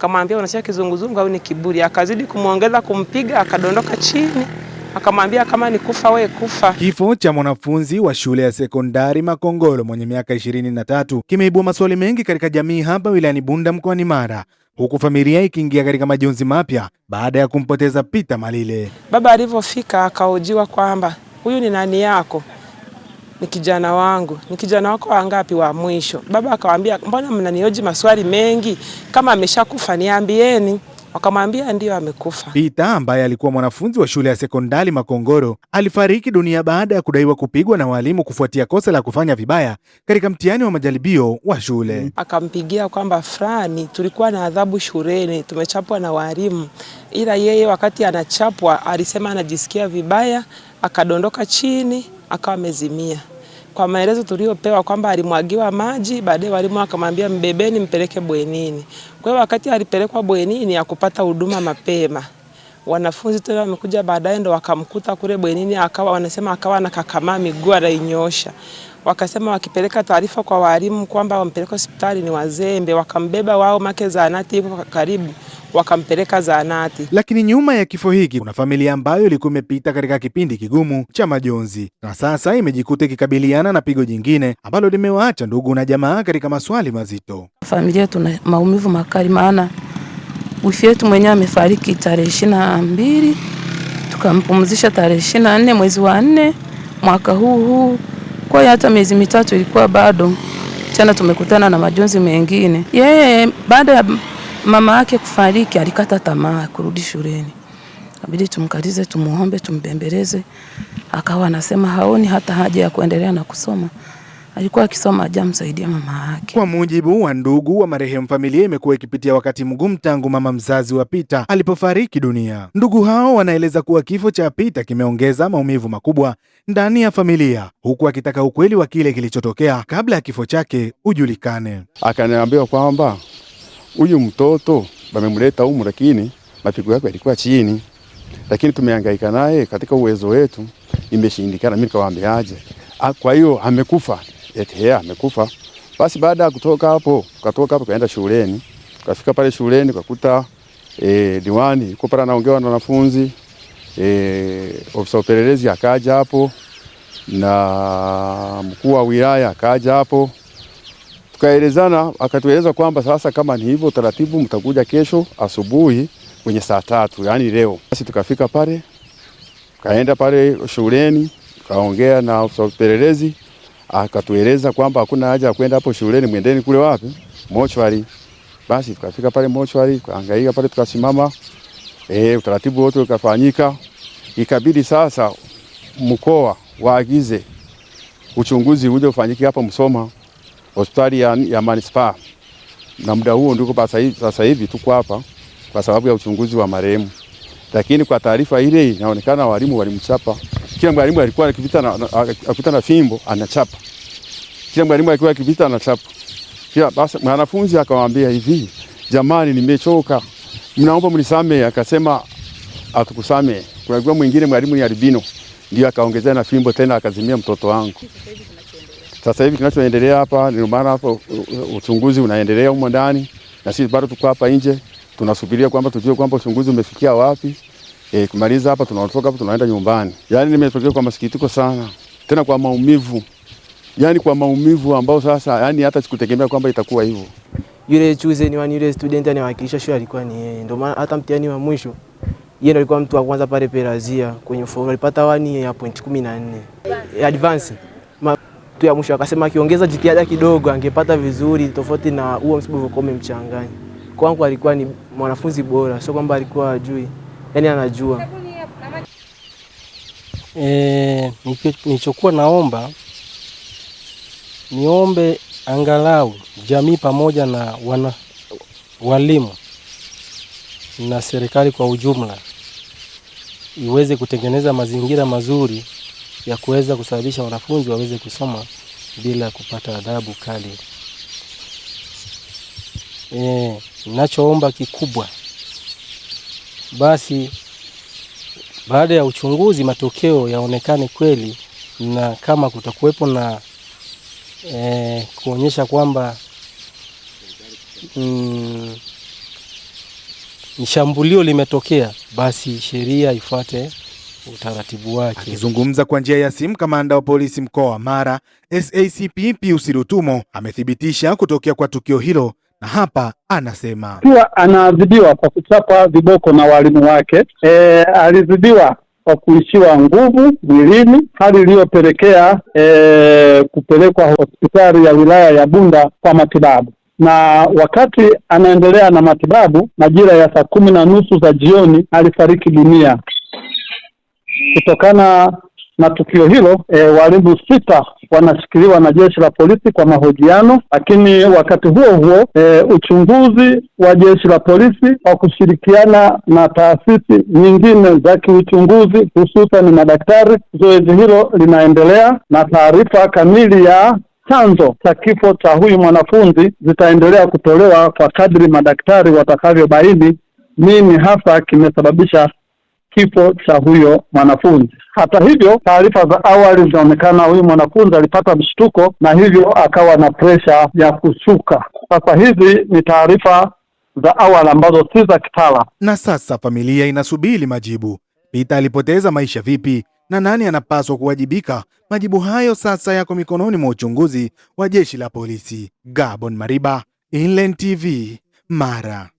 Akamwambia unasikia kizunguzungu au ni kiburi? Akazidi kumuongeza kumpiga, akadondoka chini. Akamwambia kama ni kufa we kufa. Kifo cha mwanafunzi wa shule ya sekondari Makongoro mwenye miaka 23 kimeibua maswali mengi katika jamii hapa wilayani Bunda mkoani Mara, huku familia ikiingia katika majonzi mapya baada ya kumpoteza Peter Malile. Baba alivyofika akahojiwa kwamba huyu ni nani yako? Ni kijana wangu. Ni kijana wako wangapi wa mwisho? Baba akamwambia mbona mnanioji maswali mengi? Kama ameshakufa niambieni. Wakamwambia ndio amekufa. Peter ambaye alikuwa mwanafunzi wa shule ya sekondari Makongoro alifariki dunia baada ya kudaiwa kupigwa na walimu kufuatia kosa la kufanya vibaya katika mtihani wa majaribio wa shule. Akampigia kwamba fulani, tulikuwa na adhabu shuleni, tumechapwa na walimu, ila yeye wakati anachapwa alisema anajisikia vibaya, akadondoka chini, akawa amezimia. Kwa maelezo tuliopewa kwamba alimwagiwa maji, baadaye walimu akamwambia mbebeni mpeleke bwenini. Kwa hiyo wakati alipelekwa bwenini akupata huduma mapema. Wanafunzi tena wamekuja baadaye ndo wakamkuta kule bwenini, wanasema akawa anakakamaa miguu anainyosha. Wakasema wakipeleka taarifa kwa walimu kwamba wampeleke hospitali ni wazembe, wakambeba wao make zahanati iko karibu, wakampeleka zahanati. Lakini nyuma ya kifo hiki kuna familia ambayo ilikuwa imepita katika kipindi kigumu cha majonzi na sasa imejikuta ikikabiliana na pigo jingine ambalo limewaacha ndugu na jamaa katika maswali mazito. Familia tuna maumivu makali, maana wifi yetu mwenyewe amefariki tarehe 22, tukampumzisha tarehe 24 mwezi wa 4 mwaka huu. Kwa hiyo hata miezi mitatu ilikuwa bado tena tumekutana na majonzi mengine. Yeye baada ya mama yake kufariki alikata tamaa kurudi shuleni. Inabidi tumkalize, tumuombe, tumbembeleze. Akawa anasema haoni hata haja ya kuendelea na kusoma. Alikuwa akisoma ajamsaidia mama yake. Kwa mujibu wa ndugu wa marehemu, familia imekuwa ikipitia wakati mgumu tangu mama mzazi wa Peter alipofariki dunia. Ndugu hao wanaeleza kuwa kifo cha Peter kimeongeza maumivu makubwa ndani ya familia, huku akitaka ukweli wa kile kilichotokea kabla ya kifo chake ujulikane. Akaniambia kwamba huyu mtoto wamemleta humu, lakini mapigo yake yalikuwa chini, lakini tumehangaika naye katika uwezo wetu, imeshindikana. Mimi nikamwambia aje, kwa hiyo amekufa. Eti amekufa. Basi baada ya kutoka hapo kaenda shuleni. Kafika pale shuleni kakuta diwani yuko pale anaongea na wanafunzi. Ofisa upelelezi akaja hapo na mkuu wa wilaya akaja hapo. Tukaelezana, akatueleza kwamba sasa kama ni hivyo taratibu mtakuja kesho asubuhi kwenye saa 3, yani leo. Basi tukafika pale, kaenda pale shuleni, kaongea na ofisa upelelezi, akatueleza kwamba hakuna haja ya kwenda hapo shuleni, mwendeni kule wapi? Mochwari. Basi tukafika pale mochwari, kaangaika pale, tukasimama, utaratibu wote ukafanyika. Ikabidi sasa mkoa waagize uchunguzi uje ufanyike hapa Musoma, hospitali ya manispaa. Na muda huo ndiko sasa hivi tuko hapa kwa sababu ya uchunguzi wa marehemu. Lakini kwa taarifa ile inaonekana walimu walimchapa. Kila mwalimu alikuwa akipita na fimbo anachapa. Kila mwalimu alikuwa akipita anachapa. Kila basi mwanafunzi akamwambia hivi, jamani nimechoka, mnaomba mnisamee. Akasema atukusamee. Kuna mwingine mwalimu ni albino, ndio akaongezea na fimbo tena akazimia mtoto wangu. Sasa hivi kinachoendelea hapa ni maana hapo uchunguzi unaendelea huko ndani, na sisi bado tuko hapa nje tunasubiria kwamba tujue kwamba uchunguzi umefikia wapi. Kumaliza hapa tunaondoka hapa tunaenda nyumbani. Yaani nimetokea kwa masikitiko sana, tena kwa maumivu. Yaani kwa maumivu ambao sasa yani hata sikutegemea kwamba itakuwa hivyo. Yule chuze ni wani yule student anawakilisha shule alikuwa ni yeye. Ndio maana hata mtihani wa mwisho yeye ndio alikuwa mtu wa kwanza pale Perazia kwenye fomu, alipata wani ya point 14. Advance. Tu ya mwisho akasema akiongeza jitihada kidogo angepata vizuri, tofauti na huo msibu ukome mchanganya. Kwangu alikuwa ni mwanafunzi bora, sio kwamba alikuwa ajui. Yaani anajua. Nilichokuwa niombe angalau jamii pamoja na walimu na serikali kwa ujumla iweze kutengeneza mazingira mazuri ya kuweza kusababisha wanafunzi waweze kusoma bila kupata adhabu kali. Ninachoomba kikubwa, basi baada ya uchunguzi matokeo yaonekane kweli, na kama kutakuwepo na kuonyesha kwamba ni shambulio limetokea, basi sheria ifuate utaratibu wake. Akizungumza kwa njia ya simu, kamanda wa polisi mkoa wa Mara SACP Pius Rutumo amethibitisha kutokea kwa tukio hilo, na hapa anasema pia anaadhibiwa kwa kuchapa viboko na walimu wake. Alizidiwa kwa kuishiwa nguvu mwilini, hali iliyopelekea kupelekwa hospitali ya wilaya ya Bunda kwa matibabu, na wakati anaendelea na matibabu majira ya saa 10:30 za jioni alifariki dunia. Kutokana na tukio hilo, walimu 6 wanashikiliwa na jeshi la polisi kwa mahojiano, lakini wakati huo huo uchunguzi wa jeshi la polisi kwa kushirikiana na taasisi nyingine za kiuchunguzi hususan madaktari, zoezi hilo linaendelea, na taarifa kamili ya chanzo cha kifo cha huyu mwanafunzi zitaendelea kutolewa kwa kadri madaktari watakavyobaini nini hasa kimesababisha kifo cha huyo mwanafunzi. Hata hivyo, taarifa za awali zinaonekana huyu mwanafunzi alipata mshtuko na hivyo akawa na presha ya kushuka. Sasa hizi ni taarifa za awali ambazo si za kitaalamu. Na sasa familia inasubiri majibu. Peter alipoteza maisha vipi na nani anapaswa kuwajibika? Majibu hayo sasa yako mikononi mwa uchunguzi wa jeshi la polisi. Gabon Mariba, Inland TV, Mara.